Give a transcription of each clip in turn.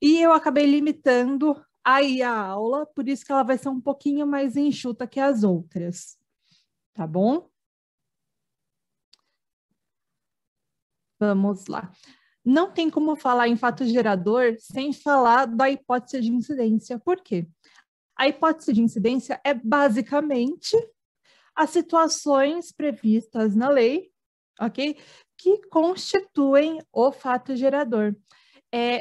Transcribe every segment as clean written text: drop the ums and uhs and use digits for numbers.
E eu acabei limitando aí a aula, por isso que ela vai ser um pouquinho mais enxuta que as outras, tá bom? Vamos lá. Não tem como falar em fato gerador sem falar da hipótese de incidência. Por quê? A hipótese de incidência é basicamente as situações previstas na lei, ok? Que constituem o fato gerador.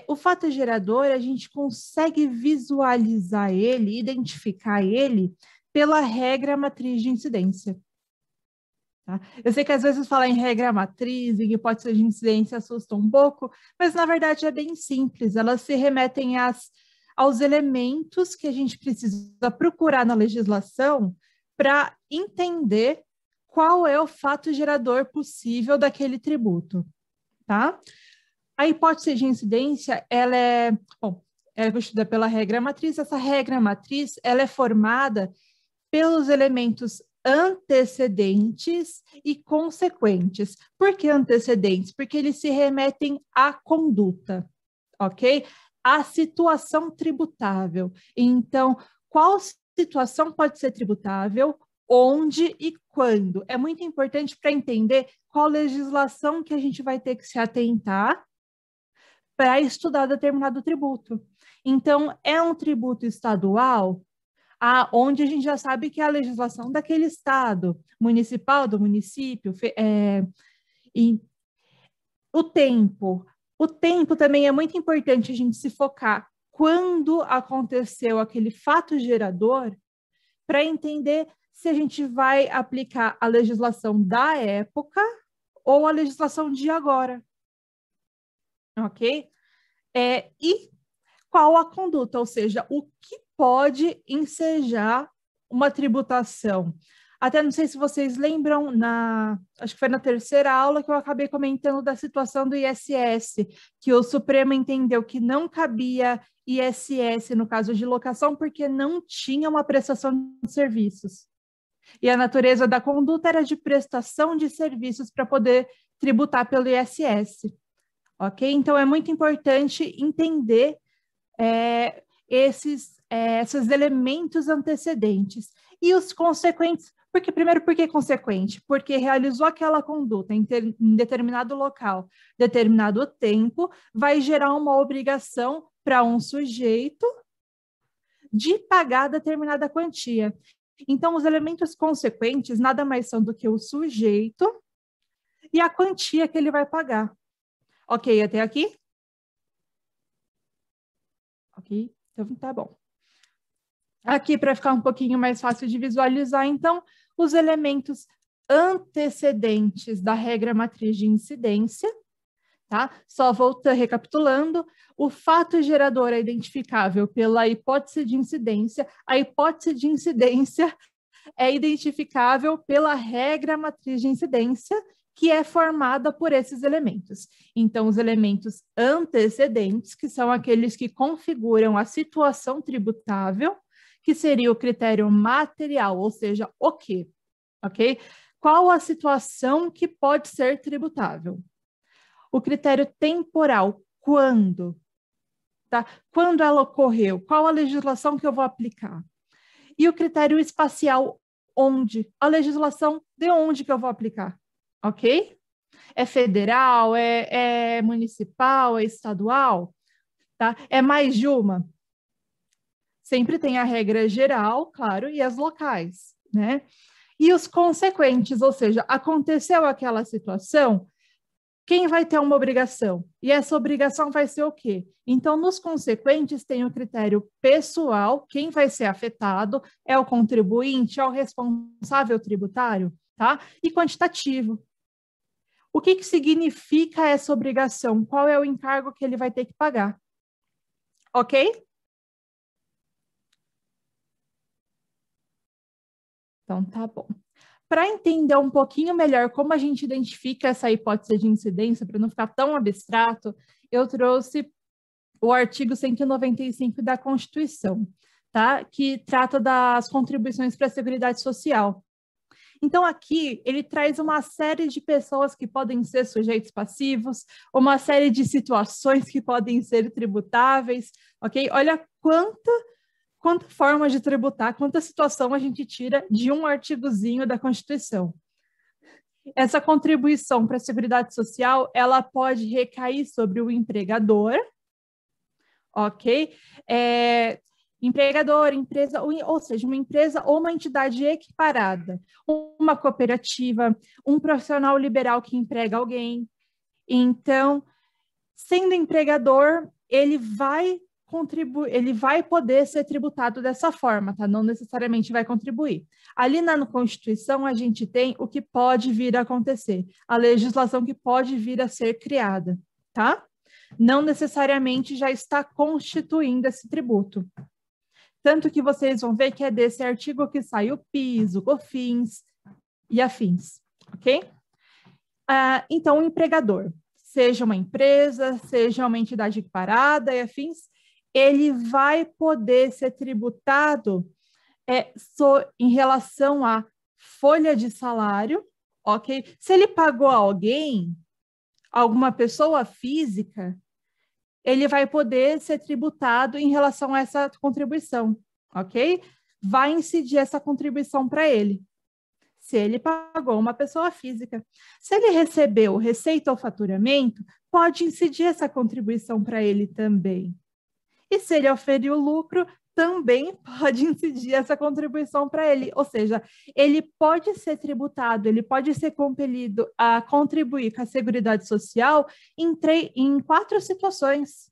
O fato gerador, a gente consegue visualizar ele, identificar ele pela regra matriz de incidência. Tá? Eu sei que às vezes falar em regra matriz, em hipótese de incidência assusta um pouco, mas na verdade é bem simples, elas se remetem aos elementos que a gente precisa procurar na legislação para entender qual é o fato gerador possível daquele tributo, tá? A hipótese de incidência, ela é constituída pela regra matriz. Essa regra matriz, ela é formada pelos elementos antecedentes e consequentes. Por que antecedentes? Porque eles se remetem à conduta, ok? À situação tributável. Então, qual situação pode ser tributável, onde e quando? É muito importante para entender qual legislação que a gente vai ter que se atentar para estudar determinado tributo. Então, é um tributo estadual, onde a gente já sabe que é a legislação daquele estado, municipal, do município, e o tempo. O tempo também é muito importante a gente se focar quando aconteceu aquele fato gerador, para entender se a gente vai aplicar a legislação da época ou a legislação de agora. Ok? E qual a conduta, ou seja, o que pode ensejar uma tributação. Até não sei se vocês lembram, acho que foi na terceira aula que eu acabei comentando da situação do ISS, que o Supremo entendeu que não cabia ISS no caso de locação porque não tinha uma prestação de serviços. E a natureza da conduta era de prestação de serviços para poder tributar pelo ISS. Ok? Então, é muito importante entender esses elementos antecedentes. E os consequentes, por que consequente? Porque realizou aquela conduta em determinado local, determinado tempo, vai gerar uma obrigação para um sujeito de pagar determinada quantia. Então, os elementos consequentes nada mais são do que o sujeito e a quantia que ele vai pagar. Ok, até aqui? Ok, então tá bom. Aqui, para ficar um pouquinho mais fácil de visualizar, então, os elementos antecedentes da regra matriz de incidência, tá? Só voltando, recapitulando, o fato gerador é identificável pela hipótese de incidência, a hipótese de incidência é identificável pela regra matriz de incidência, que é formada por esses elementos. Então, os elementos antecedentes, que são aqueles que configuram a situação tributável, que seria o critério material, ou seja, o quê? Ok? Qual a situação que pode ser tributável? O critério temporal, quando? Tá? Quando ela ocorreu? Qual a legislação que eu vou aplicar? E o critério espacial, onde? A legislação de onde que eu vou aplicar? Ok? É federal, é municipal, é estadual? Tá? É mais de uma? Sempre tem a regra geral, claro, e as locais, né? E os consequentes, ou seja, aconteceu aquela situação, quem vai ter uma obrigação? E essa obrigação vai ser o quê? Então, nos consequentes, tem o critério pessoal, quem vai ser afetado é o contribuinte, é o responsável tributário, tá? E quantitativo. O que significa essa obrigação? Qual é o encargo que ele vai ter que pagar? Ok? Então, tá bom. Para entender um pouquinho melhor como a gente identifica essa hipótese de incidência, para não ficar tão abstrato, eu trouxe o artigo 195 da Constituição, tá? Que trata das contribuições para a Seguridade Social. Então, aqui, ele traz uma série de pessoas que podem ser sujeitos passivos, uma série de situações que podem ser tributáveis, ok? Olha quanta forma de tributar, quanta situação a gente tira de um artigozinho da Constituição. Essa contribuição para a Seguridade Social, ela pode recair sobre o empregador, ok? Empregador, empresa, ou seja, uma empresa ou uma entidade equiparada, uma cooperativa, um profissional liberal que emprega alguém. Então, sendo empregador, ele vai contribuir, ele vai poder ser tributado dessa forma, tá? Não necessariamente vai contribuir. Ali na Constituição, a gente tem o que pode vir a acontecer, a legislação que pode vir a ser criada, tá? Não necessariamente já está constituindo esse tributo. Tanto que vocês vão ver que é desse artigo que sai o PIS, o COFINS e afins, ok? Então, o empregador, seja uma empresa, seja uma entidade equiparada e afins, ele vai poder ser tributado em relação à folha de salário, ok? Se ele pagou alguém, alguma pessoa física, ele vai poder ser tributado em relação a essa contribuição, ok? Vai incidir essa contribuição para ele, se ele pagou uma pessoa física. Se ele recebeu receita ou faturamento, pode incidir essa contribuição para ele também. E se ele oferiu lucro, também pode incidir essa contribuição para ele. Ou seja, ele pode ser tributado, ele pode ser compelido a contribuir com a Seguridade Social em 4 situações.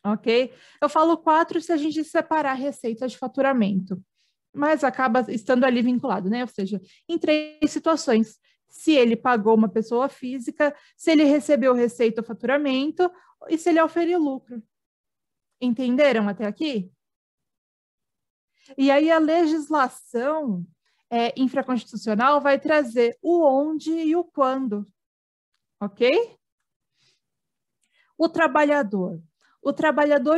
Ok? Eu falo 4 se a gente separar receita de faturamento, mas acaba estando ali vinculado, né? Ou seja, em 3 situações. Se ele pagou uma pessoa física, se ele recebeu receita ou faturamento, e se ele oferiu lucro. Entenderam até aqui? E aí a legislação infraconstitucional vai trazer o onde e o quando, ok? O trabalhador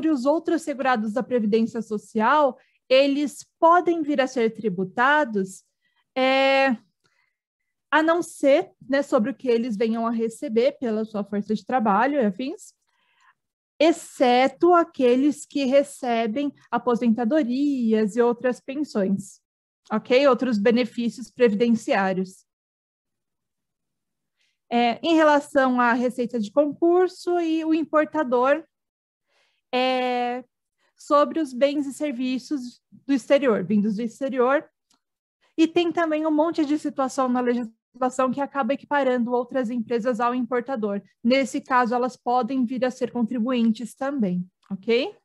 e os outros segurados da Previdência Social, eles podem vir a ser tributados a não ser, né, sobre o que eles venham a receber pela sua força de trabalho e afins, exceto aqueles que recebem aposentadorias e outras pensões, ok? Outros benefícios previdenciários. Em relação à receita de concurso e o importador, sobre os bens e serviços do exterior, vindos do exterior, e tem também um monte de situação na legislação que acaba equiparando outras empresas ao importador. Nesse caso, elas podem vir a ser contribuintes também, ok?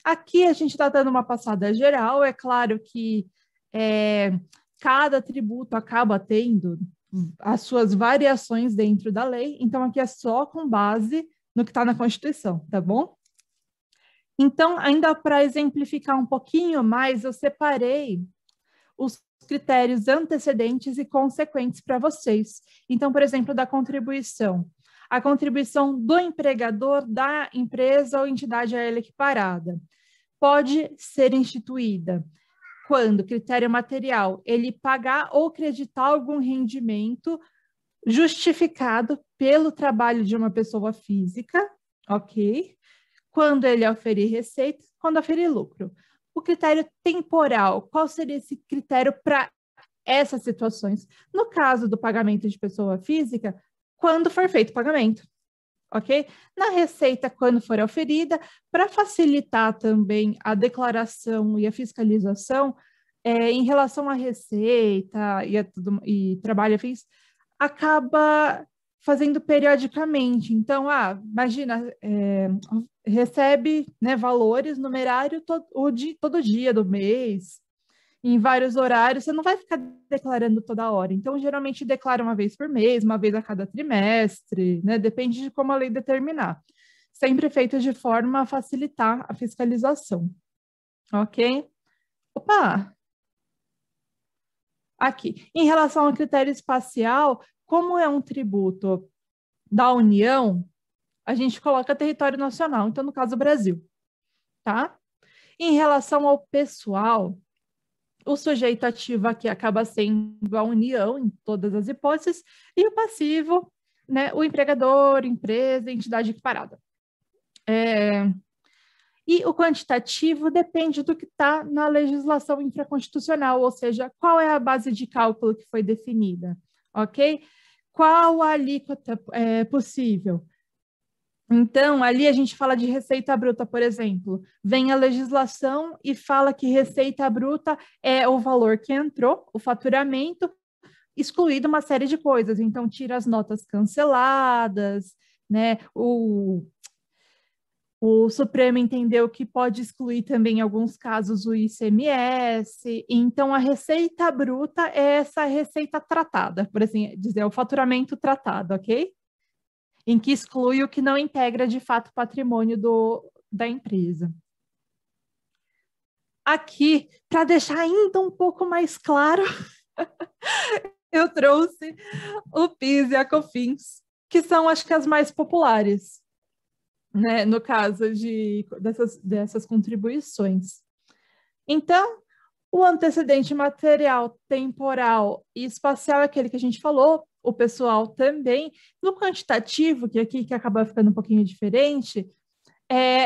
Aqui a gente está dando uma passada geral, é claro que cada tributo acaba tendo as suas variações dentro da lei, então aqui é só com base no que está na Constituição, tá bom? Então, ainda para exemplificar um pouquinho mais, eu separei os critérios antecedentes e consequentes para vocês. Então, por exemplo, da contribuição. A contribuição do empregador da empresa ou entidade a ela equiparada pode ser instituída quando critério material ele pagar ou creditar algum rendimento justificado pelo trabalho de uma pessoa física, ok? Quando ele oferir receita, quando oferir lucro. O critério temporal, qual seria esse critério para essas situações? No caso do pagamento de pessoa física, quando for feito o pagamento, ok? Na receita, quando for oferida, para facilitar também a declaração e a fiscalização, em relação à receita e trabalho afins, acaba fazendo periodicamente. Então, imagina, recebe, né, valores numerário todo dia do mês, em vários horários, você não vai ficar declarando toda hora. Então, geralmente declara uma vez por mês, uma vez a cada trimestre, né? Depende de como a lei determinar. Sempre feito de forma a facilitar a fiscalização. Ok? Opa! Aqui. Em relação ao critério espacial, como é um tributo da União, a gente coloca território nacional, então, no caso, Brasil, tá? Em relação ao pessoal, o sujeito ativo aqui acaba sendo a união em todas as hipóteses, e o passivo, né, o empregador, empresa, entidade equiparada. E o quantitativo depende do que está na legislação infraconstitucional, ou seja, qual é a base de cálculo que foi definida, ok? Qual a alíquota possível? Então, ali a gente fala de receita bruta, por exemplo. Vem a legislação e fala que receita bruta é o valor que entrou, o faturamento, excluído uma série de coisas. Então, tira as notas canceladas, né? O Supremo entendeu que pode excluir também, em alguns casos, o ICMS. Então, a receita bruta é essa receita tratada, por assim dizer, o faturamento tratado, ok? Em que exclui o que não integra, de fato, o patrimônio da empresa. Aqui, para deixar ainda um pouco mais claro, eu trouxe o PIS e a COFINS, que são, acho que, as mais populares, né, no caso dessas contribuições. Então, o antecedente material, temporal e espacial é aquele que a gente falou, o pessoal também. No quantitativo, que aqui que acaba ficando um pouquinho diferente,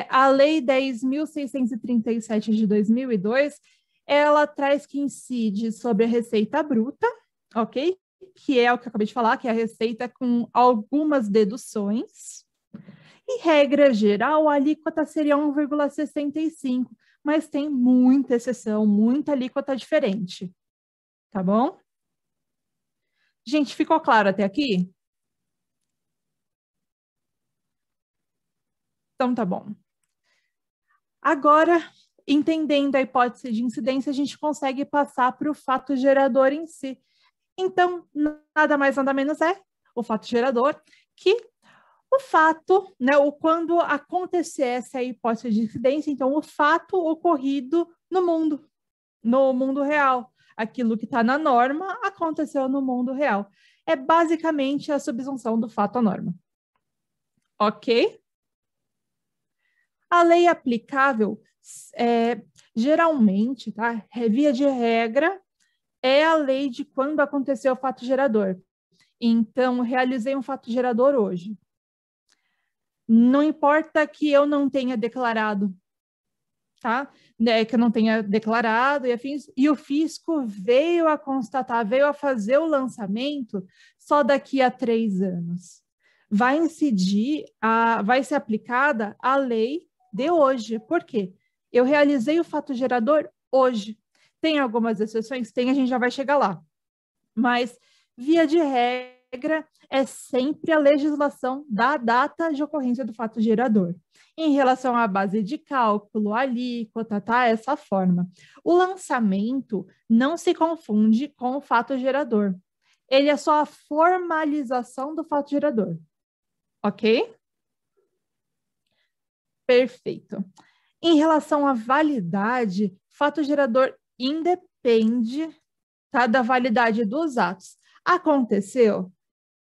a Lei 10.637 de 2002, ela traz que incide sobre a receita bruta, ok? Que é o que eu acabei de falar, que é a receita com algumas deduções. Em regra geral, a alíquota seria 1,65, mas tem muita exceção, muita alíquota diferente. Tá bom? Gente, ficou claro até aqui? Então tá bom. Agora, entendendo a hipótese de incidência, a gente consegue passar para o fato gerador em si. Então, nada mais, nada menos é o fato gerador, que o fato, né, quando acontecesse a hipótese de incidência, então o fato ocorrido no mundo real. Aquilo que está na norma aconteceu no mundo real. É basicamente a subsunção do fato à norma. Ok? A lei aplicável, geralmente, tá? Via de regra, é a lei de quando aconteceu o fato gerador. Então, realizei um fato gerador hoje. Não importa que eu não tenha declarado, tá? Né, que eu não tenha declarado e o fisco veio a constatar, veio a fazer o lançamento só daqui a 3 anos. Vai ser aplicada a lei de hoje. Por quê? Eu realizei o fato gerador hoje. Tem algumas exceções? Tem, a gente já vai chegar lá. Mas, via de regra, é sempre a legislação da data de ocorrência do fato gerador. Em relação à base de cálculo, alíquota, tá? Essa forma. O lançamento não se confunde com o fato gerador. Ele é só a formalização do fato gerador. Ok? Perfeito. Em relação à validade, fato gerador independe, tá, da validade dos atos. Aconteceu?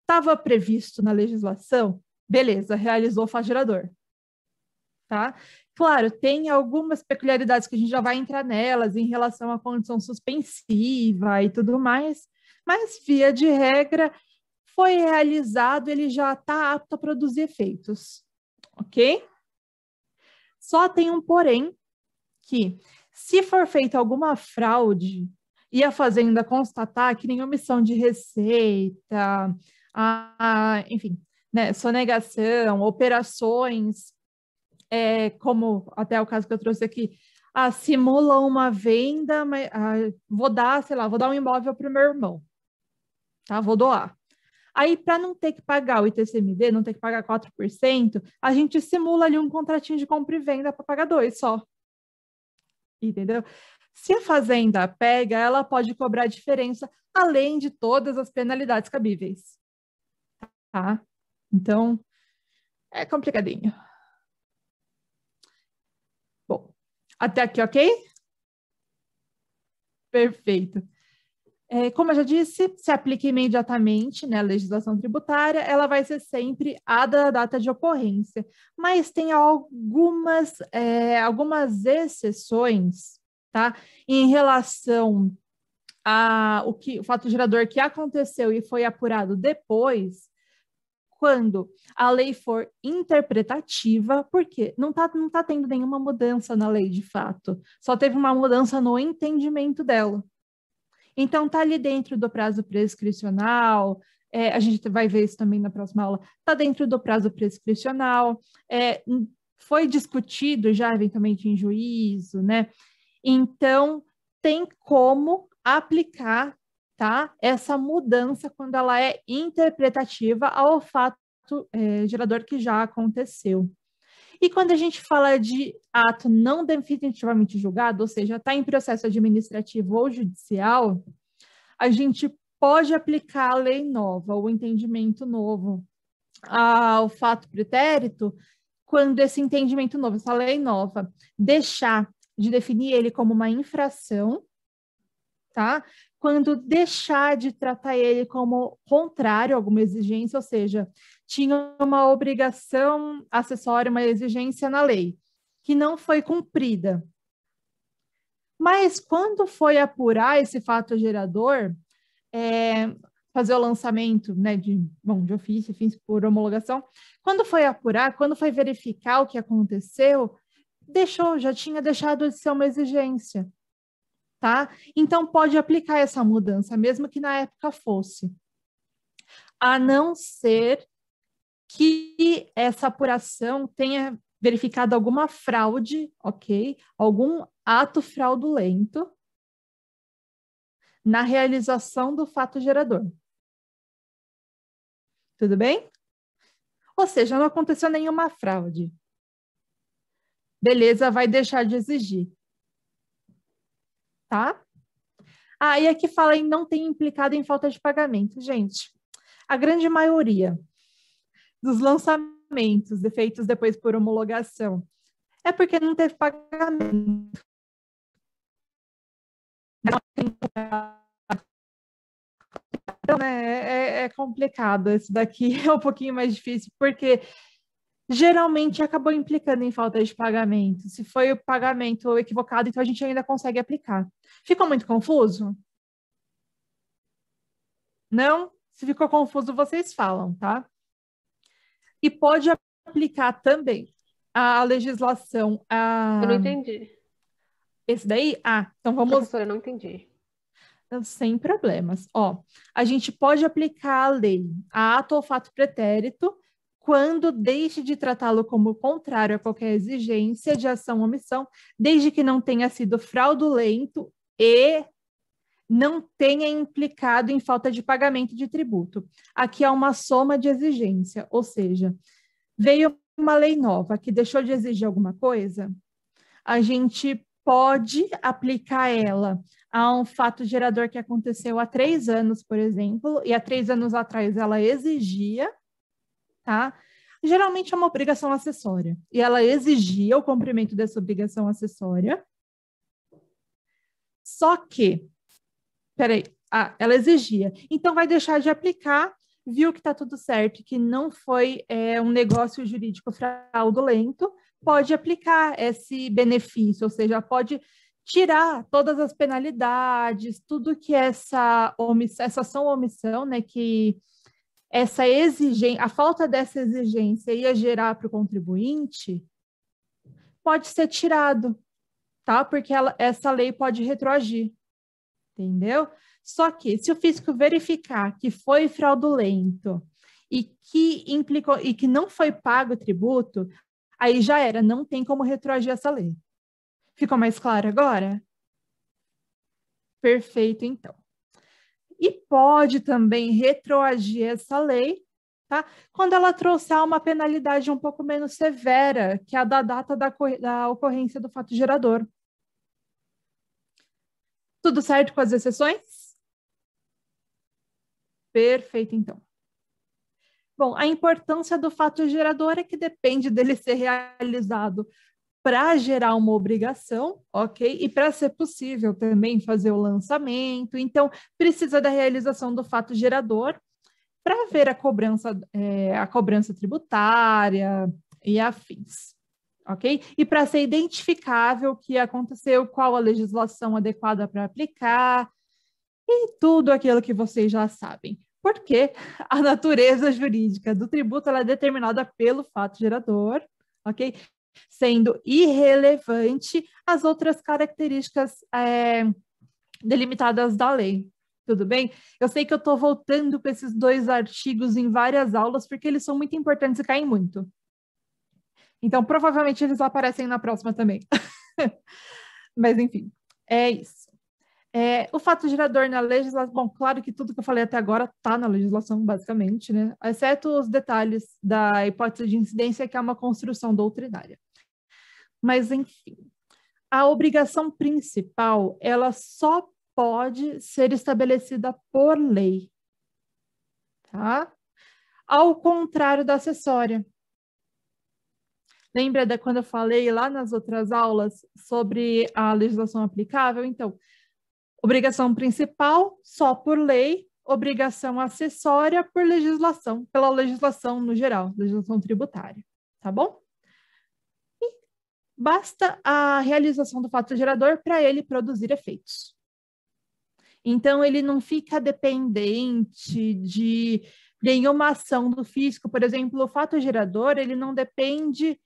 Estava previsto na legislação? Beleza, realizou o fato gerador. Tá? Claro, tem algumas peculiaridades que a gente já vai entrar nelas em relação à condição suspensiva e tudo mais, mas, via de regra, foi realizado, ele já está apto a produzir efeitos, ok? Só tem um porém, que se for feita alguma fraude e a fazenda constatar que nenhuma omissão de receita, enfim, né, sonegação, operações, como até o caso que eu trouxe aqui, simula uma venda, mas, vou dar um imóvel para o meu irmão, tá? Vou doar. Aí, para não ter que pagar o ITCMD, não ter que pagar 4%, a gente simula ali um contratinho de compra e venda para pagar 2 só. Entendeu? Se a fazenda pega, ela pode cobrar a diferença, além de todas as penalidades cabíveis. Tá? Então, é complicadinho. Bom, até aqui, ok? Perfeito. Como eu já disse, se aplica imediatamente, né, a legislação tributária, ela vai ser sempre a da data de ocorrência, mas tem algumas exceções, tá, em relação o fato gerador que aconteceu e foi apurado depois, quando a lei for interpretativa, porque não tá tendo nenhuma mudança na lei de fato, só teve uma mudança no entendimento dela. Então, está ali dentro do prazo prescricional, a gente vai ver isso também na próxima aula, está dentro do prazo prescricional, foi discutido já eventualmente em juízo, né? Então, tem como aplicar, tá, essa mudança quando ela é interpretativa ao fato gerador que já aconteceu. E quando a gente fala de ato não definitivamente julgado, ou seja, está em processo administrativo ou judicial, a gente pode aplicar a lei nova, o entendimento novo ao fato pretérito, quando esse entendimento novo, essa lei nova, deixar de definir ele como uma infração, tá? Quando deixar de tratar ele como contrário a alguma exigência, ou seja, tinha uma obrigação acessória, uma exigência na lei, que não foi cumprida. Mas quando foi apurar esse fato gerador, fazer o lançamento, né, de ofício, fins por homologação, quando foi apurar, quando foi verificar o que aconteceu, já tinha deixado de ser uma exigência. Tá? Então, pode aplicar essa mudança, mesmo que na época fosse. A não ser que essa apuração tenha verificado alguma fraude, ok? Algum ato fraudulento na realização do fato gerador. Tudo bem? Ou seja, não aconteceu nenhuma fraude. Beleza, vai deixar de exigir. Tá? E aqui fala em não tem implicado em falta de pagamento. Gente, a grande maioria dos lançamentos feitos depois por homologação é porque não teve pagamento. Então, é complicado. Esse daqui é um pouquinho mais difícil, porque geralmente acabou implicando em falta de pagamento. Se foi o pagamento equivocado, então a gente ainda consegue aplicar. Ficou muito confuso? Não? Se ficou confuso, vocês falam, tá? E pode aplicar também a legislação. Eu não entendi. Esse daí? Então vamos. Professora, eu não entendi. Sem problemas. A gente pode aplicar a lei a ato ou fato pretérito quando deixe de tratá-lo como contrário a qualquer exigência de ação ou omissão, desde que não tenha sido fraudulento e não tenha implicado em falta de pagamento de tributo. Aqui há uma soma de exigência, ou seja, veio uma lei nova que deixou de exigir alguma coisa, a gente pode aplicar ela a um fato gerador que aconteceu há 3 anos, por exemplo, e há 3 anos atrás ela exigia, tá? Geralmente é uma obrigação acessória, e ela exigia o cumprimento dessa obrigação acessória. Só que, ela exigia. Então, vai deixar de aplicar, viu que está tudo certo, que não foi um negócio jurídico fraudulento, pode aplicar esse benefício, ou seja, pode tirar todas as penalidades, tudo que essa ação ou omissão, né, que essa exigência, a falta dessa exigência ia gerar para o contribuinte, pode ser tirado, tá? Porque essa lei pode retroagir, entendeu? Só que se o fisco verificar que foi fraudulento e que implicou e que não foi pago o tributo, aí já era, não tem como retroagir essa lei. Ficou mais claro agora? Perfeito, então. E pode também retroagir essa lei, tá? Quando ela trouxer uma penalidade um pouco menos severa, que é a da data da ocorrência do fato gerador. Tudo certo com as exceções? Perfeito, então. Bom, a importância do fato gerador é que depende dele ser realizado para gerar uma obrigação, ok? E para ser possível também fazer o lançamento. Então, precisa da realização do fato gerador para haver a cobrança tributária e afins, ok? E para ser identificável o que aconteceu, qual a legislação adequada para aplicar e tudo aquilo que vocês já sabem. Porque a natureza jurídica do tributo ela é determinada pelo fato gerador, ok? Sendo irrelevante as outras características delimitadas da lei. Tudo bem? Eu sei que eu estou voltando com esses 2 artigos em várias aulas, porque eles são muito importantes e caem muito. Então, provavelmente, eles aparecem na próxima também. Mas, enfim, é isso. O fato gerador na legislação... Bom, claro que tudo que eu falei até agora está na legislação, basicamente, né? Exceto os detalhes da hipótese de incidência, que é uma construção doutrinária. Mas, enfim, a obrigação principal, ela só pode ser estabelecida por lei, tá? Ao contrário da acessória. Lembra de quando eu falei lá nas outras aulas sobre a legislação aplicável? Então, obrigação principal só por lei, obrigação acessória por legislação, pela legislação no geral, legislação tributária, tá bom? E basta a realização do fato gerador para ele produzir efeitos. Então, ele não fica dependente de nenhuma ação do fisco. Por exemplo, o fato gerador, ele não depende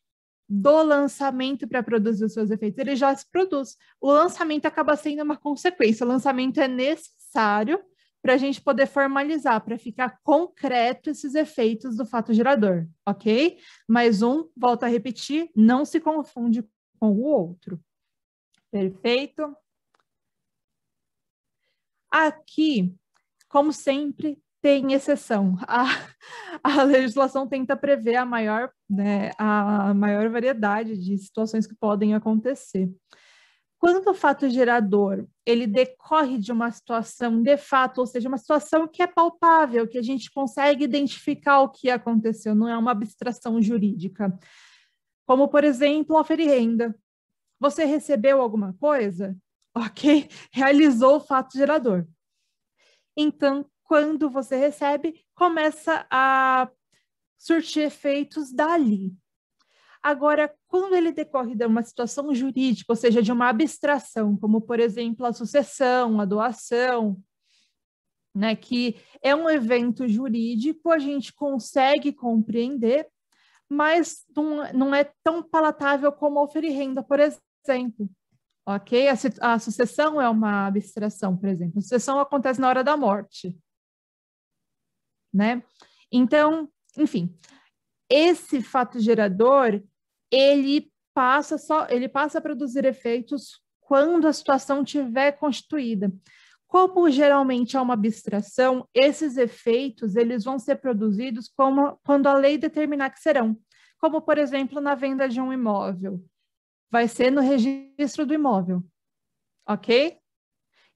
do lançamento para produzir os seus efeitos, ele já se produz. O lançamento acaba sendo uma consequência. O lançamento é necessário para a gente poder formalizar, para ficar concreto esses efeitos do fato gerador, ok? Mas volto a repetir, não se confunde com o outro. Perfeito? Aqui, como sempre, tem exceção. A legislação tenta prever a maior variedade de situações que podem acontecer. Quando o fato gerador ele decorre de uma situação de fato, ou seja, uma situação que é palpável, que a gente consegue identificar o que aconteceu, não é uma abstração jurídica. Como, por exemplo, oferir renda. Você recebeu alguma coisa? Ok, realizou o fato gerador. Então, quando você recebe, começa a surtir efeitos dali. Agora, quando ele decorre de uma situação jurídica, ou seja, de uma abstração, como, por exemplo, a sucessão, a doação, né, que é um evento jurídico, a gente consegue compreender, mas não é tão palatável como oferir renda, por exemplo. Ok? A sucessão é uma abstração, por exemplo. A sucessão acontece na hora da morte, né? Então, enfim, esse fato gerador, ele passa a produzir efeitos quando a situação estiver constituída. Como geralmente é uma abstração, esses efeitos eles vão ser produzidos quando a lei determinar que serão. Como, por exemplo, na venda de um imóvel. Vai ser no registro do imóvel, ok?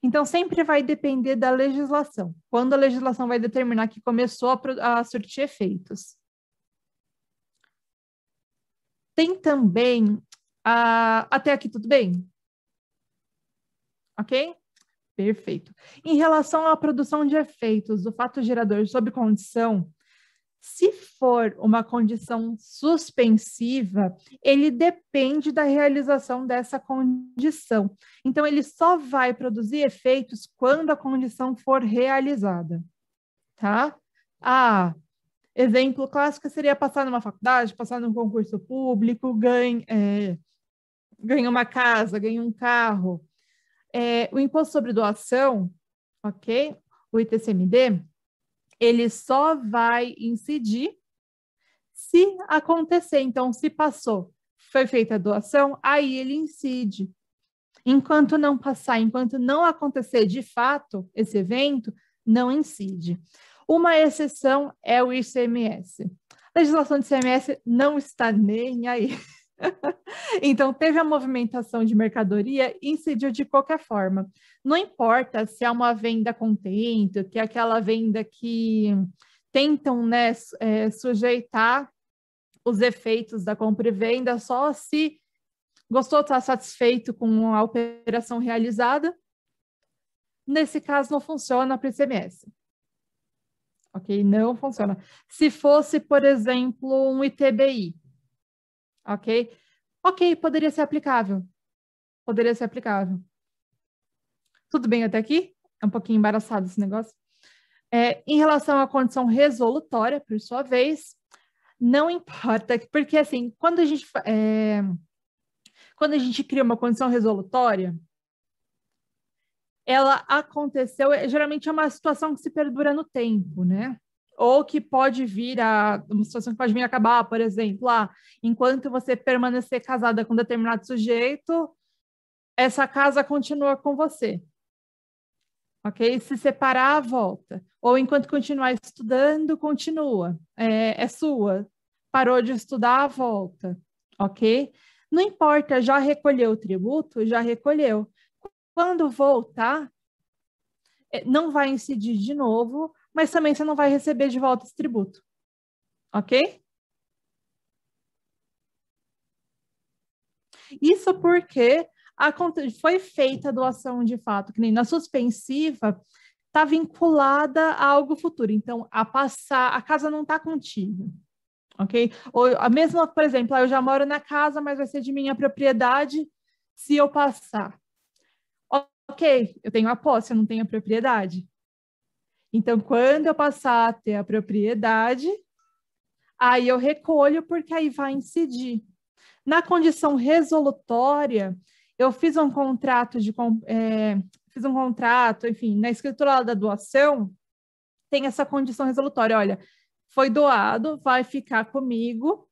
Então, sempre vai depender da legislação. Quando a legislação vai determinar que começou a surtir efeitos. Tem também, até aqui tudo bem? Ok? Perfeito. Em relação à produção de efeitos do fato gerador sob condição, se for uma condição suspensiva, ele depende da realização dessa condição. Então, ele só vai produzir efeitos quando a condição for realizada, tá? Exemplo clássico seria passar numa faculdade, passar num concurso público, ganha uma casa, ganha um carro. O imposto sobre doação, ok? O ITCMD, ele só vai incidir se acontecer. Então, se passou, foi feita a doação, aí ele incide. Enquanto não passar, enquanto não acontecer de fato esse evento, não incide. Uma exceção é o ICMS. A legislação de ICMS não está nem aí. Então, teve a movimentação de mercadoria, incidiu de qualquer forma. Não importa se é uma venda contento, que é aquela venda que tentam, né, sujeitar os efeitos da compra e venda só se Gostou, está satisfeito com a operação realizada? Nesse caso, não funciona para o ICMS. Ok? Não funciona. Se fosse, por exemplo, um ITBI, ok? Ok, poderia ser aplicável. Poderia ser aplicável. Tudo bem até aqui? É um pouquinho embaraçado esse negócio. Em relação à condição resolutória, por sua vez, não importa, porque assim, quando a gente cria uma condição resolutória, ela aconteceu, geralmente é uma situação que se perdura no tempo, né? Ou que pode vir uma situação que pode vir a acabar, por exemplo, enquanto você permanecer casada com determinado sujeito, essa casa continua com você. Ok? Se separar, volta. Ou enquanto continuar estudando, continua. É sua. Parou de estudar, volta. Ok? Não importa, já recolheu o tributo? Já recolheu. Quando voltar, não vai incidir de novo, mas também você não vai receber de volta esse tributo. Ok? Isso porque foi feita a doação de fato, que nem na suspensiva, está vinculada a algo futuro. Então, a casa não está contigo. Ok? Ou a mesma, por exemplo, eu já moro na casa, mas vai ser de minha propriedade se eu passar. Ok, eu tenho a posse, eu não tenho a propriedade. Então, quando eu passar a ter a propriedade, aí eu recolho, porque aí vai incidir. Na condição resolutória, eu fiz um contrato enfim, na escritura da doação, tem essa condição resolutória. Olha, foi doado, vai ficar comigo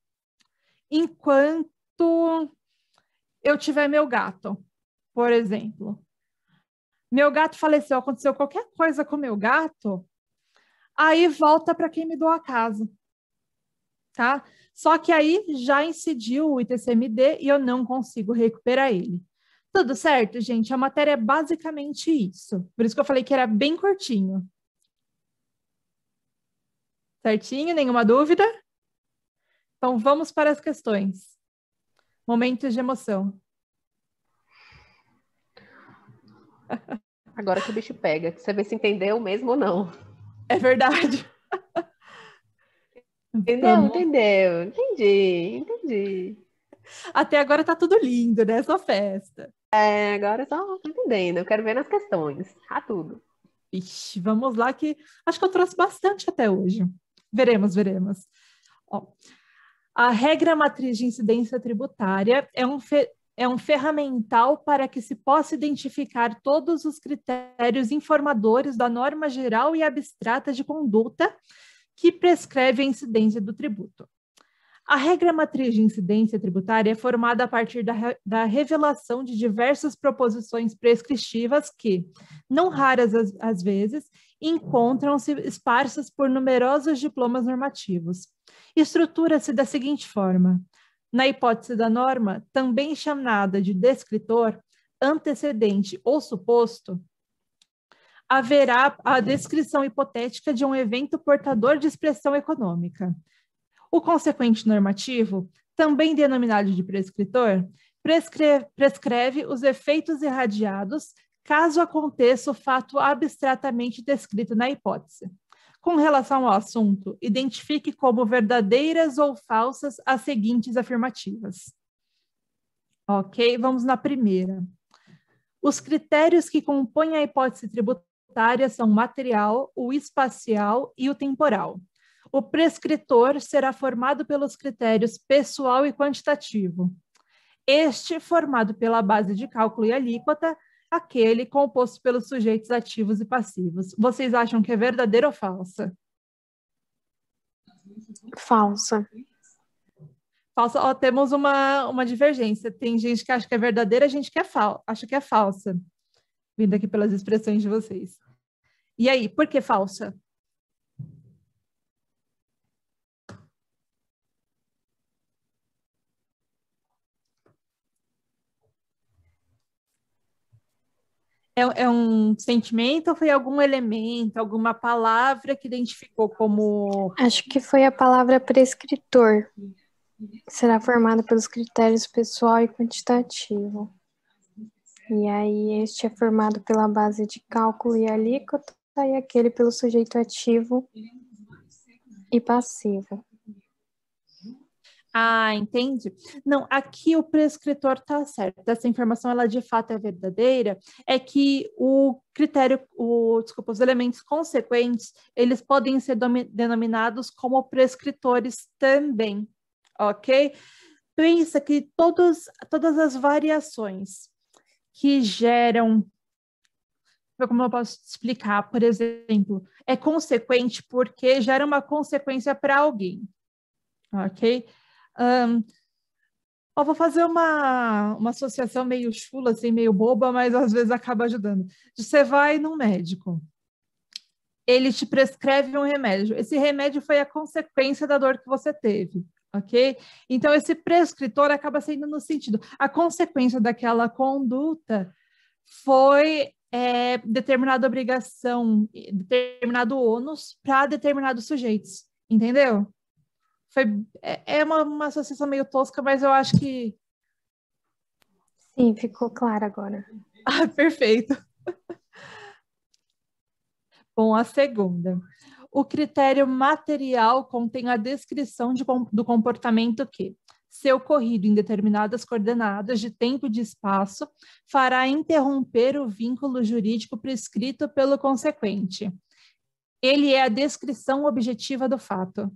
enquanto eu tiver meu gato, por exemplo. Meu gato faleceu, aconteceu qualquer coisa com meu gato, aí volta para quem me doou a casa, tá? Só que aí já incidiu o ITCMD e eu não consigo recuperar ele. Tudo certo, gente? A matéria é basicamente isso. Por isso que eu falei que era bem curtinho. Certinho? Nenhuma dúvida? Então vamos para as questões. Momentos de emoção. Agora que o bicho pega, que você vê se entendeu mesmo ou não. É verdade. Entendeu? Entendeu? Entendi. Até agora tá tudo lindo, né? Só festa. Agora só tô entendendo. Eu quero ver nas questões. Tudo. Ixi, vamos lá que acho que eu trouxe bastante até hoje. Veremos. Ó, a regra matriz de incidência tributária é um ferramental para que se possa identificar todos os critérios informadores da norma geral e abstrata de conduta que prescreve a incidência do tributo. A regra matriz de incidência tributária é formada a partir da revelação de diversas proposições prescritivas que, não raras às vezes, encontram-se esparsas por numerosos diplomas normativos. Estrutura-se da seguinte forma: na hipótese da norma, também chamada de descritor, antecedente ou suposto, haverá a descrição hipotética de um evento portador de expressão econômica. O consequente normativo, também denominado de prescritor, prescreve os efeitos irradiados caso aconteça o fato abstratamente descrito na hipótese. Com relação ao assunto, identifique como verdadeiras ou falsas as seguintes afirmativas. Ok, vamos na primeira. Os critérios que compõem a hipótese tributária são o material, o espacial e o temporal. O prescritor será formado pelos critérios pessoal e quantitativo. Este formado pela base de cálculo e alíquota, aquele composto pelos sujeitos ativos e passivos. Vocês acham que é verdadeira ou falsa? Falsa. Falsa. Ó, temos uma divergência. Tem gente que acha que é verdadeira, gente que acha que é falsa. Vindo aqui pelas expressões de vocês. E aí, por que falsa? É um sentimento ou foi algum elemento, alguma palavra que identificou como... Acho que foi a palavra prescritor. Será formado pelos critérios pessoal e quantitativo. E aí, este é formado pela base de cálculo e alíquota, e aquele pelo sujeito ativo e passivo. Ah, entendi. Não, aqui o prescritor está certo. Essa informação, ela de fato é verdadeira. É que o critério, desculpa, os elementos consequentes, eles podem ser denominados como prescritores também, ok? Pensa que todas as variações que geram, como eu posso te explicar, por exemplo, é consequente porque gera uma consequência para alguém, ok? Eu vou fazer uma associação meio chula, assim, meio boba, mas às vezes acaba ajudando. Você vai num médico, ele te prescreve um remédio. Esse remédio foi a consequência da dor que você teve, ok? Então, esse prescritor acaba sendo no sentido, a consequência daquela conduta foi determinada obrigação, determinado ônus para determinados sujeitos, entendeu? Foi, é uma associação meio tosca, mas eu acho que... Sim, ficou claro agora. Ah, perfeito. Bom, a segunda. O critério material contém a descrição do comportamento que, se ocorrido em determinadas coordenadas de tempo e de espaço, fará interromper o vínculo jurídico prescrito pelo consequente. Ele é a descrição objetiva do fato.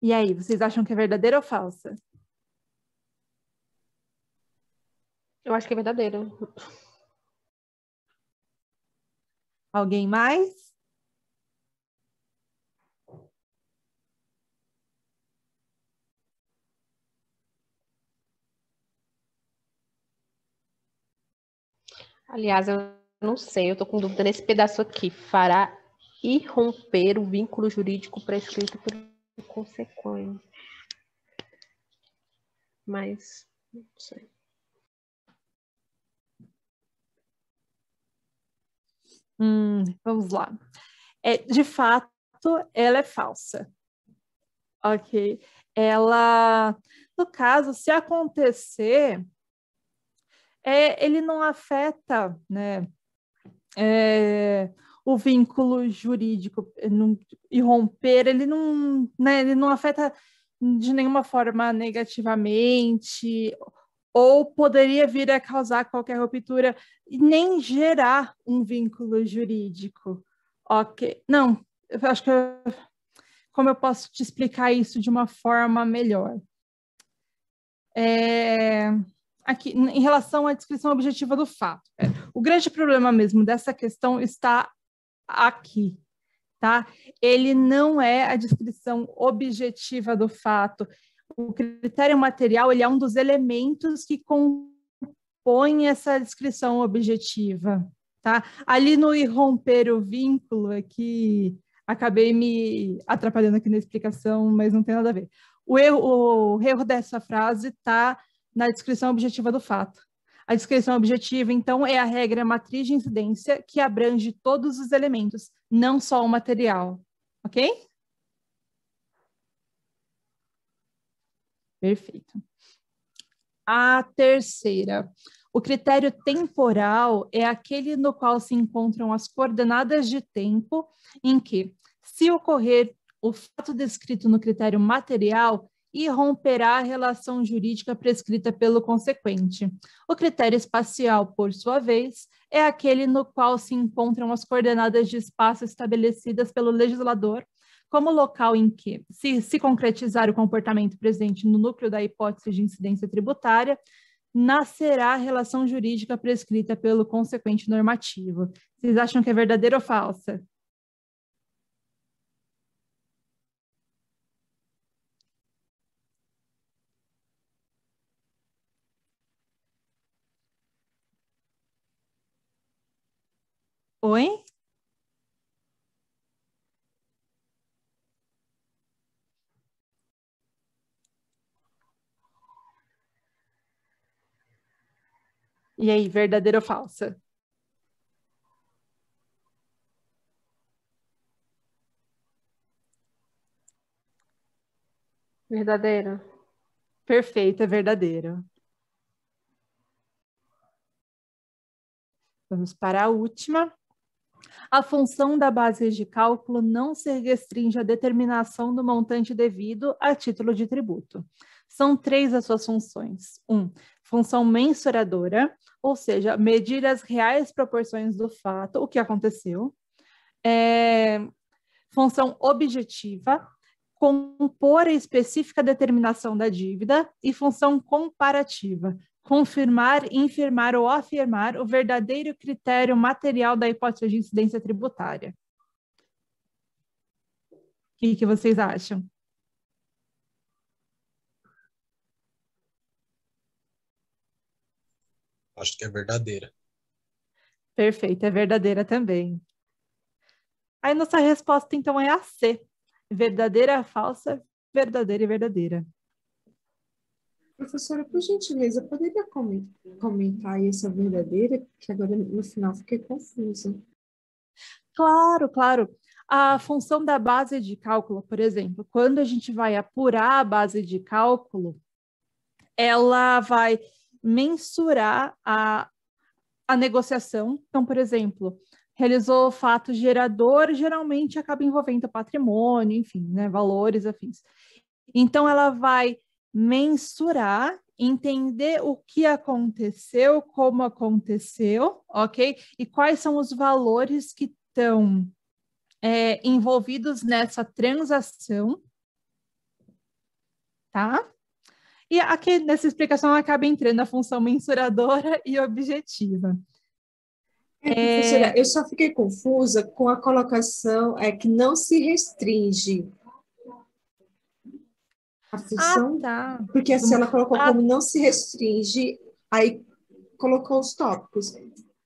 E aí, vocês acham que é verdadeira ou falsa? Eu acho que é verdadeiro. Alguém mais? Aliás, eu não sei, eu tô com dúvida nesse pedaço aqui. Fará irromper o vínculo jurídico prescrito por consequência. Mas, não sei. Vamos lá. De fato, ela é falsa. Ok. Ela, no caso, se acontecer, ele não afeta, né, o vínculo jurídico e romper, ele não, né, ele não afeta de nenhuma forma negativamente, ou poderia vir a causar qualquer ruptura e nem gerar um vínculo jurídico. Ok. Não, eu acho que como eu posso te explicar isso de uma forma melhor? Aqui, em relação à descrição objetiva do fato. O grande problema mesmo dessa questão está aqui, tá? Ele não é a descrição objetiva do fato. O critério material, ele é um dos elementos que compõe essa descrição objetiva, tá? Ali no irromper o vínculo, aqui, acabei me atrapalhando aqui na explicação, mas não tem nada a ver. O erro dessa frase está na descrição objetiva do fato. A descrição objetiva, então, é a regra matriz de incidência que abrange todos os elementos, não só o material. Ok? Perfeito. A terceira. O critério temporal é aquele no qual se encontram as coordenadas de tempo em que, se ocorrer o fato descrito no critério material, irromperá a relação jurídica prescrita pelo consequente. O critério espacial, por sua vez, é aquele no qual se encontram as coordenadas de espaço estabelecidas pelo legislador como local em que, se concretizar o comportamento presente no núcleo da hipótese de incidência tributária, nascerá a relação jurídica prescrita pelo consequente normativo. Vocês acham que é verdadeira ou falsa? Oi? E aí, verdadeira ou falsa? Verdadeiro. Perfeito, é verdadeiro. Vamos para a última. A função da base de cálculo não se restringe à determinação do montante devido a título de tributo. São 3 as suas funções. 1. Função mensuradora, ou seja, medir as reais proporções do fato, o que aconteceu. Função objetiva, compor a específica determinação da dívida. E função comparativa, confirmar, infirmar ou afirmar o verdadeiro critério material da hipótese de incidência tributária. O que vocês acham? Acho que é verdadeira. Perfeito, é verdadeira também. Aí nossa resposta, então, é a C. Verdadeira, falsa, verdadeira e verdadeira. Professora, por gentileza, poderia comentar aí essa verdadeira, que agora no final fiquei confusa. Claro, claro. A função da base de cálculo, por exemplo, quando a gente vai apurar a base de cálculo, ela vai mensurar a negociação. Então, por exemplo, realizou fato gerador, geralmente acaba envolvendo patrimônio, enfim, né, valores afins. Então, ela vai mensurar, entender o que aconteceu, como aconteceu, ok? E quais são os valores que estão envolvidos nessa transação, tá? E aqui nessa explicação acaba entrando a função mensuradora e objetiva. Professora, eu só fiquei confusa com a colocação que não se restringe. A função, tá. porque assim ela colocou como não se restringe, aí colocou os tópicos.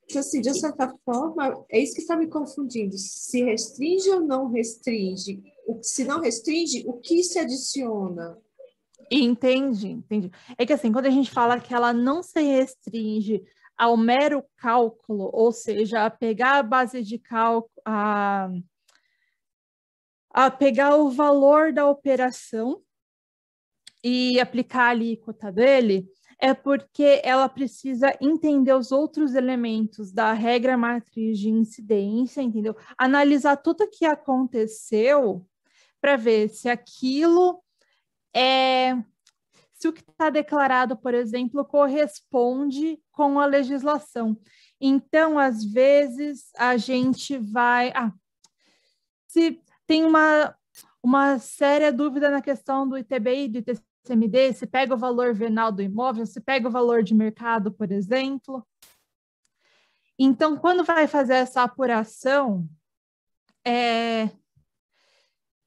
Então, assim, de certa forma, é isso que está me confundindo. Se restringe ou não restringe? Se não restringe, o que se adiciona? Entendi. É que assim, quando a gente fala que ela não se restringe ao mero cálculo, ou seja, a pegar a base de cálculo, a pegar o valor da operação e aplicar a alíquota dele, é porque ela precisa entender os outros elementos da regra matriz de incidência, entendeu? Analisar tudo o que aconteceu para ver se aquilo se o que está declarado, por exemplo, corresponde com a legislação. Então, às vezes, a gente vai... se tem uma séria dúvida na questão do ITBI e do ITCMD, se pega o valor venal do imóvel, se pega o valor de mercado, por exemplo. Então, quando vai fazer essa apuração,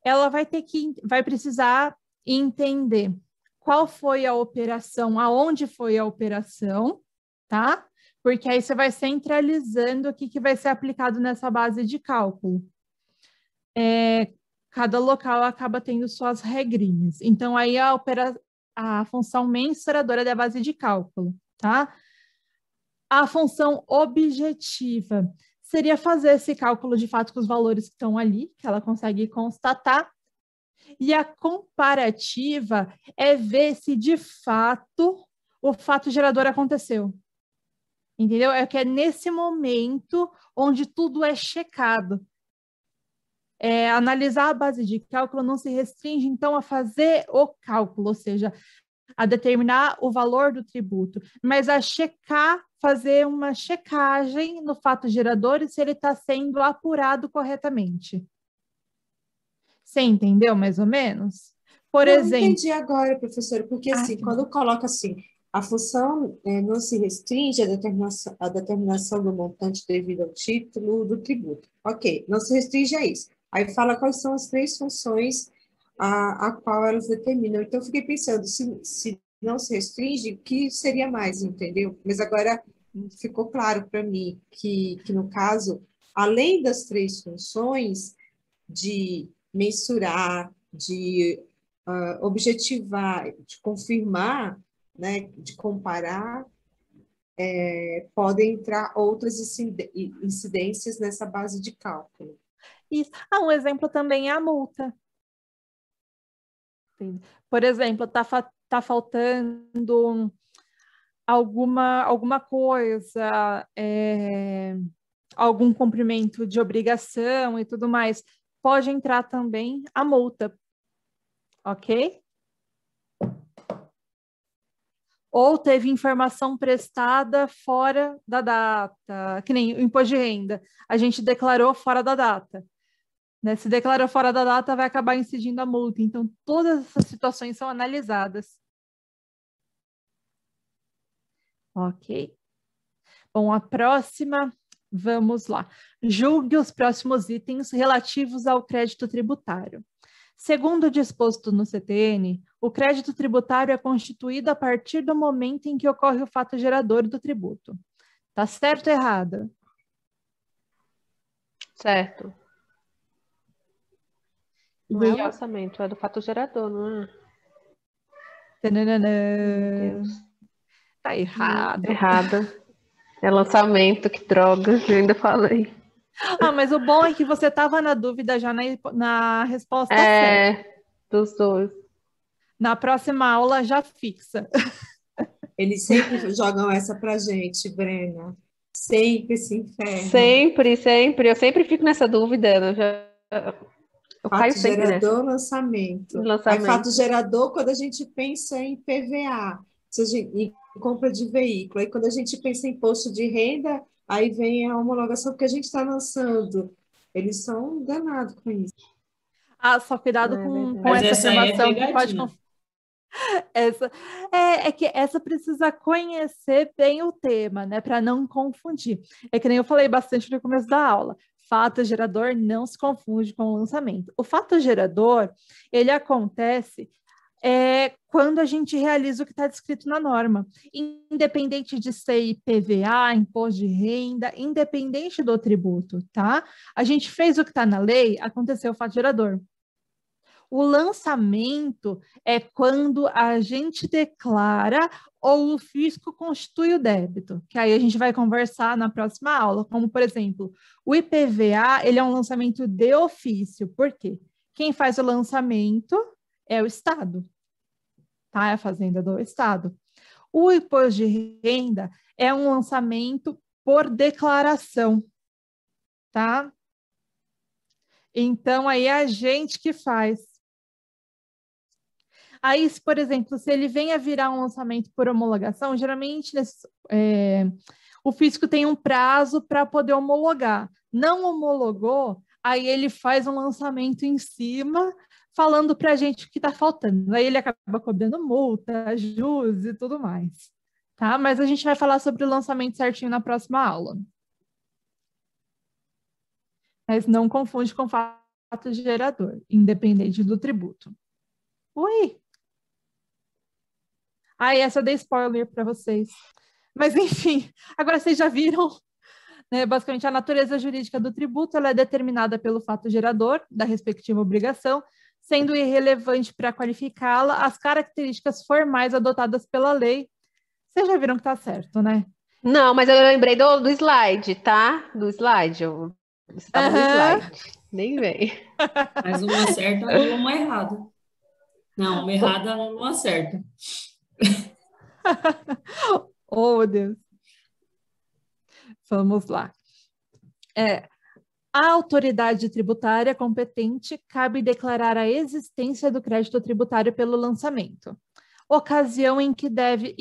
ela vai precisar entender qual foi a operação, aonde foi a operação, tá? Porque aí você vai centralizando o que vai ser aplicado nessa base de cálculo. Cada local acaba tendo suas regrinhas. Então, aí a função mensuradora da base de cálculo, tá? A função objetiva seria fazer esse cálculo de fato com os valores que estão ali, que ela consegue constatar. E a comparativa é ver se de fato o fato gerador aconteceu. Entendeu? É que é nesse momento onde tudo é checado. Analisar a base de cálculo não se restringe, então, a fazer o cálculo, ou seja, a determinar o valor do tributo, mas a checar, fazer uma checagem no fato gerador e se ele está sendo apurado corretamente. Você entendeu mais ou menos? Por exemplo... entendi agora, professora, porque assim, quando coloca assim, a função não se restringe à determinação do montante devido ao título do tributo. Ok, não se restringe a isso. Aí fala quais são as 3 funções a qual elas determinam. Então, eu fiquei pensando, se não se restringe, o que seria mais, entendeu? Mas agora ficou claro para mim que, no caso, além das 3 funções de mensurar, de objetivar, de confirmar, né, de comparar, podem entrar outras incidências nessa base de cálculo. Isso. Um exemplo também é a multa. Por exemplo, tá faltando alguma coisa, algum cumprimento de obrigação e tudo mais. Pode entrar também a multa, ok? Ou teve informação prestada fora da data, que nem o imposto de renda. A gente declarou fora da data. Né? Se declarou fora da data, vai acabar incidindo a multa. Então, todas essas situações são analisadas. Ok. Bom, a próxima, vamos lá. Julgue os próximos itens relativos ao crédito tributário. Segundo o disposto no CTN, o crédito tributário é constituído a partir do momento em que ocorre o fato gerador do tributo. Tá certo ou errado? Certo. Não é o Leila? lançamento, é do fato gerador, não é? Tananana. Meu Deus. Tá errado. Errada. É lançamento, que droga, eu ainda falei. Mas o bom é que você estava na dúvida já na resposta certa. Dos dois. Na próxima aula já fixa. Eles sempre jogam essa pra gente, Brena. Sempre esse inferno. Sempre, sempre. Eu sempre fico nessa dúvida. Eu caio Fato sempre nessa. gerador, lançamento. Aí, Lançamento. fato gerador, quando a gente pensa em PVA, em compra de veículo. Aí, quando a gente pensa em imposto de renda, aí vem a homologação que a gente está lançando. Eles são danados com isso. Só cuidado É com verdade. essa Mas essa aí é afirmação que pode pegadinha. é que essa precisa conhecer bem o tema, né, para não confundir. É que nem eu falei bastante no começo da aula. Fato gerador não se confunde com o lançamento. O fato gerador, ele acontece quando a gente realiza o que está descrito na norma, independente de ser IPVA, imposto de renda, independente do tributo, tá? A gente fez o que está na lei, aconteceu o fato gerador. O lançamento é quando a gente declara ou o fisco constitui o débito, que aí a gente vai conversar na próxima aula, como, por exemplo, o IPVA, ele é um lançamento de ofício. Por quê? Quem faz o lançamento é o Estado, tá? É a Fazenda do Estado. O imposto de renda é um lançamento por declaração, tá? Então, aí é a gente que faz. Aí, por exemplo, se ele vem a virar um lançamento por homologação, geralmente o fisco tem um prazo para poder homologar. Não homologou, aí ele faz um lançamento em cima, falando para a gente o que está faltando. Aí ele acaba cobrando multa, juros e tudo mais. Tá? Mas a gente vai falar sobre o lançamento certinho na próxima aula. Mas não confunde com fato gerador, independente do tributo. Ui! Essa eu dei spoiler para vocês. Mas, enfim, agora vocês já viram, né, basicamente a natureza jurídica do tributo, ela é determinada pelo fato gerador da respectiva obrigação, sendo irrelevante para qualificá-la as características formais adotadas pela lei. Vocês já viram que está certo, né? Não, mas eu lembrei do slide, tá? Do slide. Você estava no slide. Nem vem. Mas uma certa e uma errada. Não, uma errada não acerta. Oh, meu Deus. Vamos lá. A autoridade tributária competente cabe declarar a existência do crédito tributário pelo lançamento. Ocasião em que deve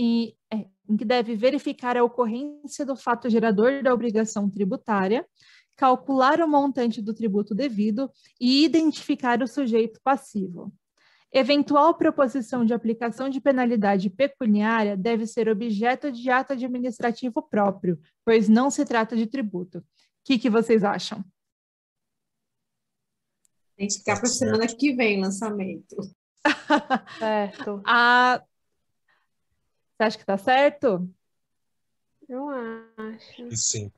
verificar a ocorrência do fato gerador da obrigação tributária, calcular o montante do tributo devido e identificar o sujeito passivo. Eventual proposição de aplicação de penalidade pecuniária deve ser objeto de ato administrativo próprio, pois não se trata de tributo. O que vocês acham? A gente ficar para a semana que vem, lançamento. Certo. Você acha que está certo? Eu acho. Sim.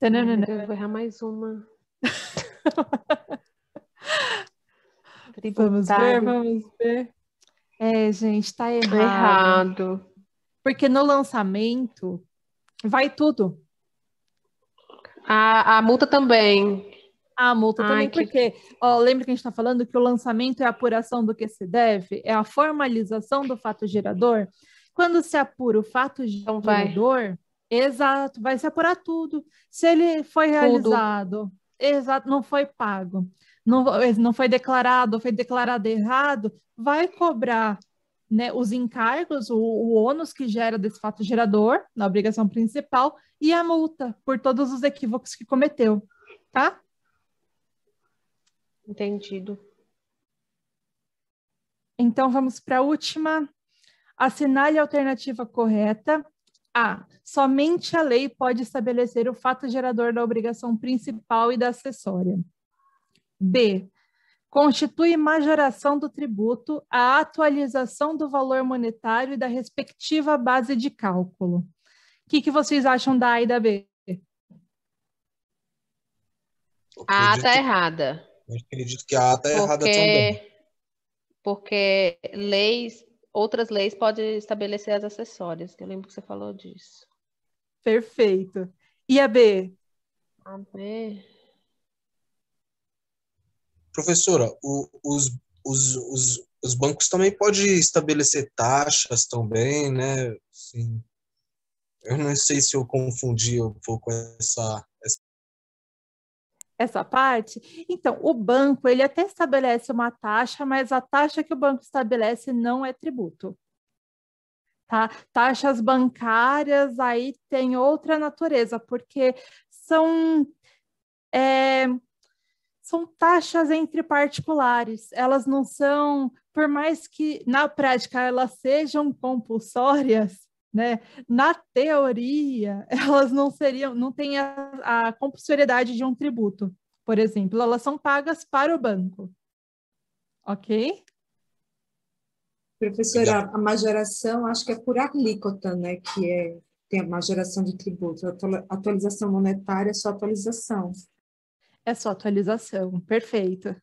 Ai, meu Deus, vou errar mais uma. Vamos ver. Gente, está errado. Porque no lançamento vai tudo. A multa também. A multa também, Ai, que... porque lembra que a gente está falando que o lançamento é a apuração do que se deve, é a formalização do fato gerador. Quando se apura o fato Então vai. gerador, exato, vai se apurar tudo. Se ele foi realizado, exato, não foi pago, não foi declarado errado, vai cobrar, né, os encargos, o ônus que gera desse fato gerador, na obrigação principal, e a multa por todos os equívocos que cometeu, tá? Entendido. Então, vamos para a última. Assinale a alternativa correta. A. Somente a lei pode estabelecer o fato gerador da obrigação principal e da acessória. B. Constitui majoração do tributo a atualização do valor monetário e da respectiva base de cálculo. O que vocês acham da A e da B? A está errada. Eu acredito que a A está errada também. Porque outras leis podem estabelecer as acessórias, que eu lembro que você falou disso. Perfeito. E a B? A B... Professora, os bancos também podem estabelecer taxas também, né? Assim, eu não sei se eu confundi um pouco essa parte. Então, o banco, ele até estabelece uma taxa, mas a taxa que o banco estabelece não é tributo. Tá? Taxas bancárias aí tem outra natureza, porque são taxas entre particulares. Elas não são, por mais que na prática elas sejam compulsórias, né? Na teoria, elas não têm a compulsoriedade de um tributo, por exemplo, elas são pagas para o banco. Ok? Professora, a majoração, acho que é por alíquota, né? Tem a majoração de tributo. A atualização monetária é só atualização. É só atualização, perfeito.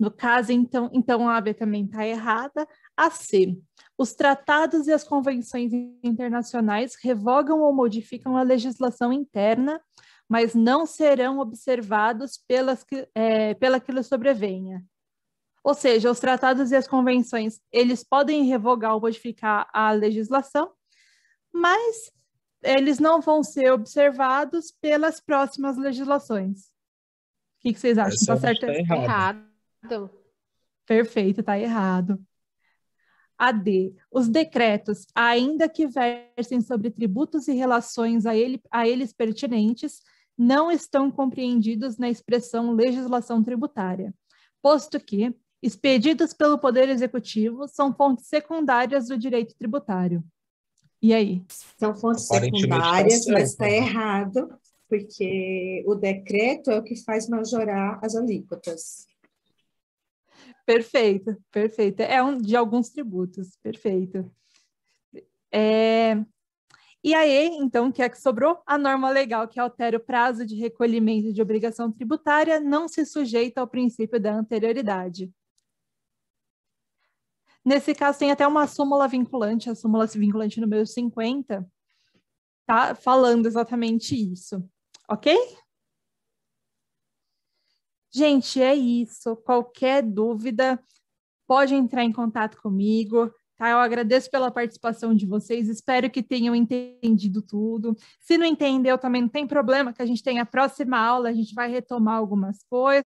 No caso, então a B também está errada. A C. Os tratados e as convenções internacionais revogam ou modificam a legislação interna, mas não serão observados pela que lhe sobrevenha. Ou seja, os tratados e as convenções, eles podem revogar ou modificar a legislação, mas eles não vão ser observados pelas próximas legislações. O que vocês acham? Está certo? Tá errado. Perfeito, está errado. A D. Os decretos, ainda que versem sobre tributos e relações a eles pertinentes, não estão compreendidos na expressão legislação tributária, posto que, expedidos pelo Poder Executivo, são fontes secundárias do direito tributário. E aí? São fontes secundárias, mas está errado, porque o decreto é o que faz majorar as alíquotas. Perfeito, perfeito. É de alguns tributos, perfeito. E aí, então, o que é que sobrou? A norma legal que altera o prazo de recolhimento de obrigação tributária não se sujeita ao princípio da anterioridade. Nesse caso, tem até uma súmula vinculante, a súmula vinculante número 50, tá? Falando exatamente isso, ok? Gente, é isso. Qualquer dúvida, pode entrar em contato comigo, tá? Eu agradeço pela participação de vocês, espero que tenham entendido tudo. Se não entendeu, também não tem problema, que a gente tem a próxima aula, a gente vai retomar algumas coisas.